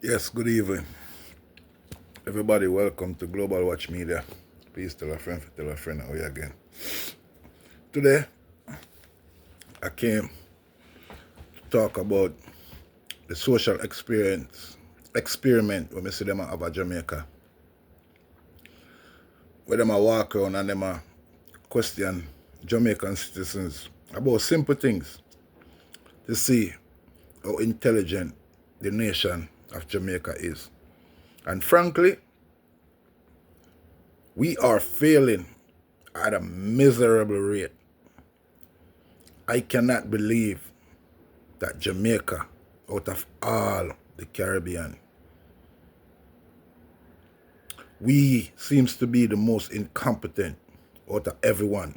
Yes, good evening. Everybody, welcome to Global Watch Media. Please tell a friend, how you again. Today, I came to talk about the social experiment when I see them have a Jamaica. Where them a walk around and them a question Jamaican citizens about simple things to see how intelligent the nation of Jamaica is. And frankly, we are failing at a miserable rate. I cannot believe that Jamaica, out of all the Caribbean, we seems to be the most incompetent out of everyone.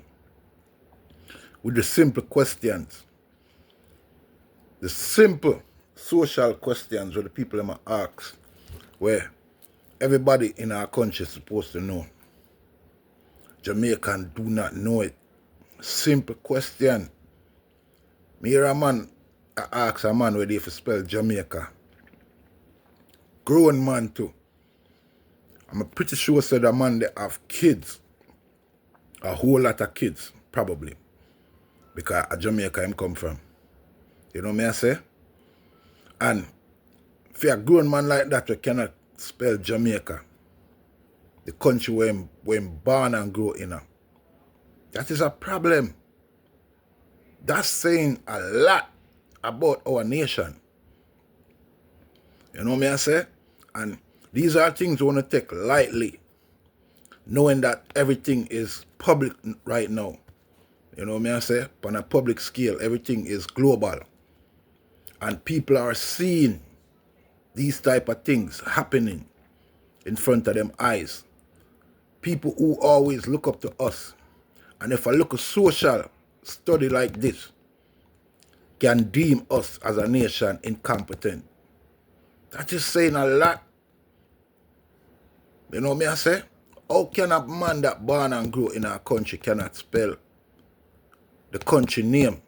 With the simple questions, the simple social questions where the people them ask, where everybody in our country is supposed to know. Jamaican do not know it. Simple question. Me hear a man ask a man where they spell Jamaica. Grown man too. I'm pretty sure said a man they have kids. A whole lot of kids, probably. Because a Jamaica him come from. You know me I say? And for a grown man like that we cannot spell Jamaica, the country where him born and grow in, that is a problem. That's saying a lot about our nation. You know me I say? And these are things we want to take lightly, knowing that everything is public right now. You know me I say? On a public scale, everything is global. And people are seeing these type of things happening in front of them eyes. People who always look up to us. And if I look at social study like this, can deem us as a nation incompetent. That is saying a lot. You know me I say? How can a man that born and grow in our country cannot spell the country name?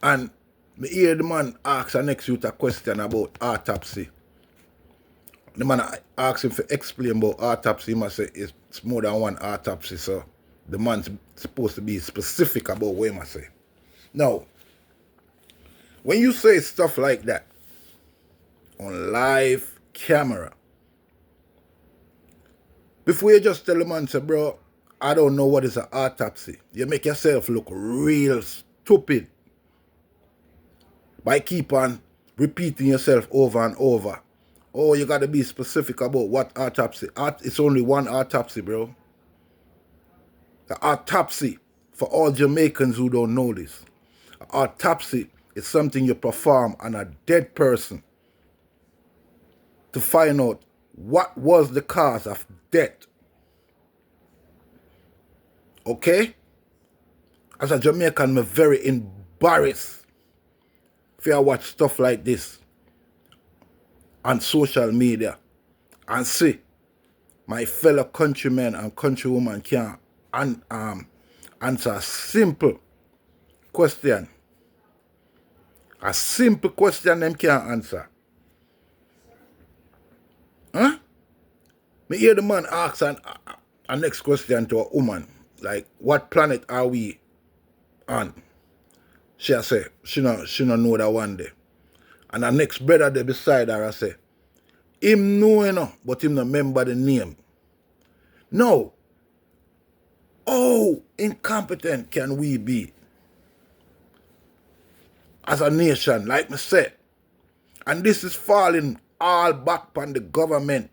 And me hear the man ask the next youth a question about autopsy. The man asked him to explain about autopsy. He must say it's more than one autopsy, so the man's supposed to be specific about what he must say. Now, when you say stuff like that on live camera, before you just tell the man, say, bro, I don't know what is an autopsy, you make yourself look real stupid by keep on repeating yourself over and over. Oh, you got to be specific about what autopsy. It's only one autopsy, bro. The autopsy, for all Jamaicans who don't know this, autopsy is something you perform on a dead person to find out what was the cause of death. Okay? As a Jamaican, I'm very embarrassed if I watch stuff like this on social media and see my fellow countrymen and countrywomen can answer a simple question. A simple question them can't answer. Huh? Me hear the man ask a next question to a woman, like, what planet are we on? She say, she no know that one day. And the next brother there beside her I say, him know, you know, but him no remember the name. No. How incompetent can we be as a nation, like me said? And this is falling all back on the government.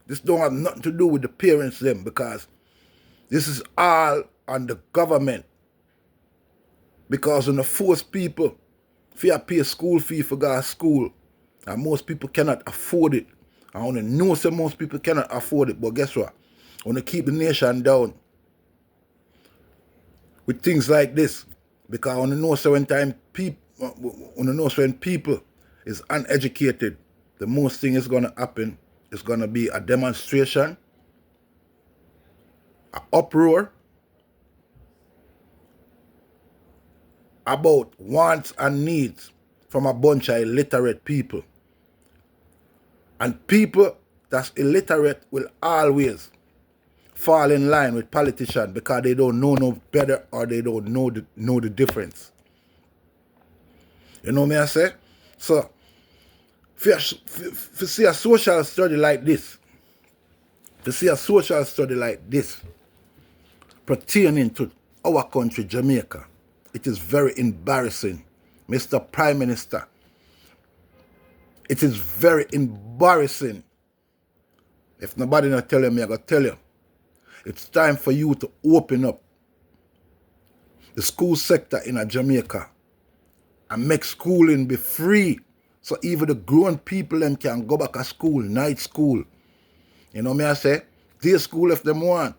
This don't have nothing to do with the parents them, because this is all on the government. Because when the force people fear pay school fee for go to school, and most people cannot afford it. I want to know say most people cannot afford it, but guess what? I want to keep the nation down with things like this, because I want to know so when people is uneducated, the most thing is gonna happen is gonna be a demonstration, an uproar about wants and needs from a bunch of illiterate people. And people that's illiterate will always fall in line with politicians because they don't know no better or they don't know the difference. You know me I say? So, if you see a social study like this, pertaining to our country, Jamaica, it is very embarrassing, Mr. Prime Minister. It is very embarrassing. If nobody not tell you, me I gotta tell you. It's time for you to open up the school sector in Jamaica and make schooling be free. So even the grown people them can go back to school, night school. You know me I say? Day school if them want.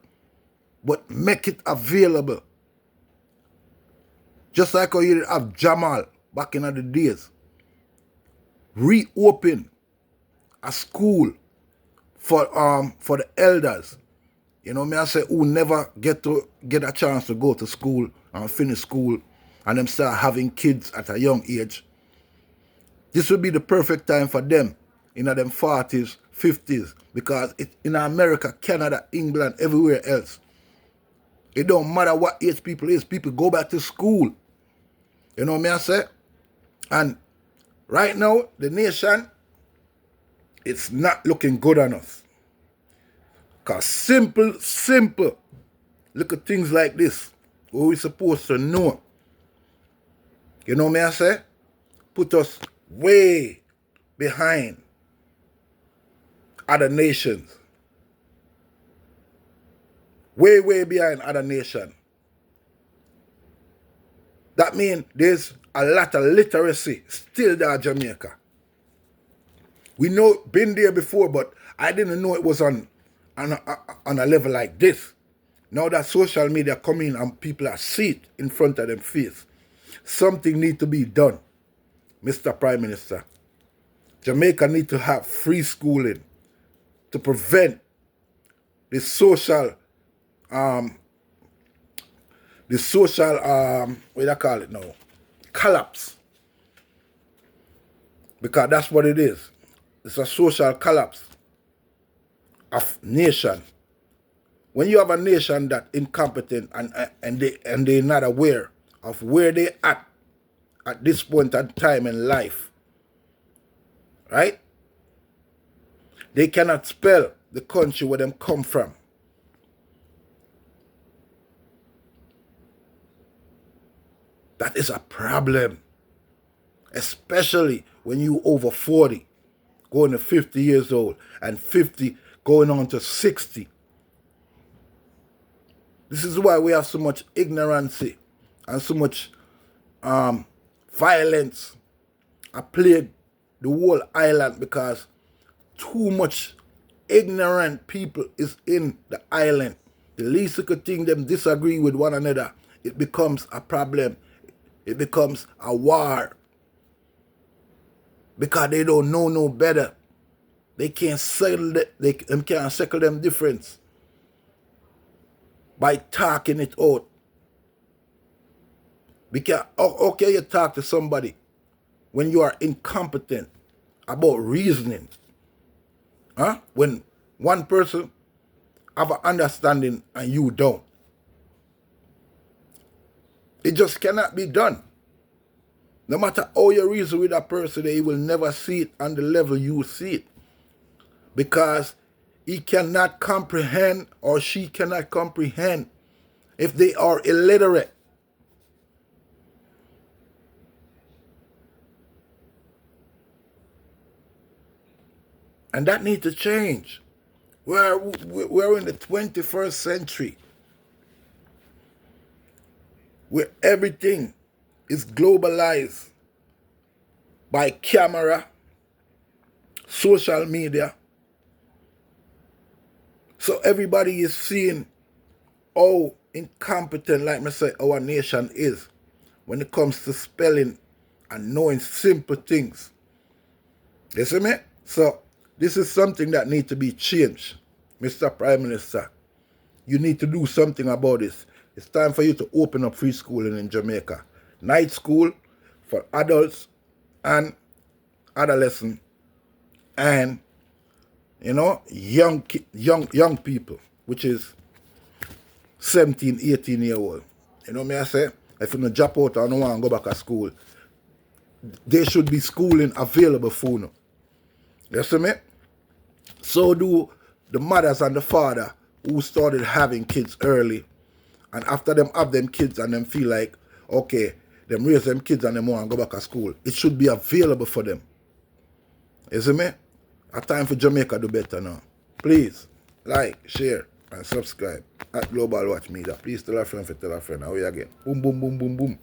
But make it available. Just like how you have Jamal back in the days. Reopen a school for the elders. You know me I say, who never get a chance to go to school and finish school and them start having kids at a young age. This would be the perfect time for them in them 40s, 50s, because in America, Canada, England, everywhere else, it don't matter what age people is, people go back to school. You know me I say? And right now, the nation, it's not looking good on us. Because simple, look at things like this, what we supposed to know. You know me I say? Put us way behind other nations. Way behind other nations. That means there's a lot of literacy still there in Jamaica. We know, been there before, but I didn't know it was on a level like this. Now that social media come in and people are see it in front of them face, something need to be done, Mr. Prime Minister. Jamaica need to have free schooling to prevent the social, what do you call it now? Collapse. Because that's what it is. It's a social collapse of nation. When you have a nation that incompetent and they're not aware of where they at this point in time in life, right? They cannot spell the country where them come from. That is a problem. Especially when you over 40, going to 50 years old, and 50 going on to 60. This is why we have so much ignorance and so much violence plagued the whole island, because too much ignorant people is in the island. The least little thing them disagree with one another, it becomes a problem. It becomes a war. Because they don't know no better. They can't settle them difference by talking it out. Because how can you talk to somebody when you are incompetent about reasoning? Huh? When one person have an understanding and you don't. It just cannot be done. No matter how you reason with a person, he will never see it on the level you see it. Because he cannot comprehend or she cannot comprehend if they are illiterate. And that needs to change. We're in the 21st century, where everything is globalized by camera, social media. So everybody is seeing how incompetent, like I say, our nation is when it comes to spelling and knowing simple things. You see me? So this is something that needs to be changed, Mr. Prime Minister. You need to do something about this. It's time for you to open up free schooling in Jamaica. Night school for adults and adolescent and, you know, young people, which is 17, 18 year old. You know me I say? If you no drop out or no want to go back to school, there should be schooling available for you. You see me? So do the mothers and the father who started having kids early, and after them have them kids and them feel like, okay, them raise them kids and them want to go back to school. It should be available for them. You see me? A time for Jamaica do better now. Please, like, share, and subscribe at Global Watch Media. Please tell a friend for tell a friend. How we again? Boom, boom, boom, boom, boom.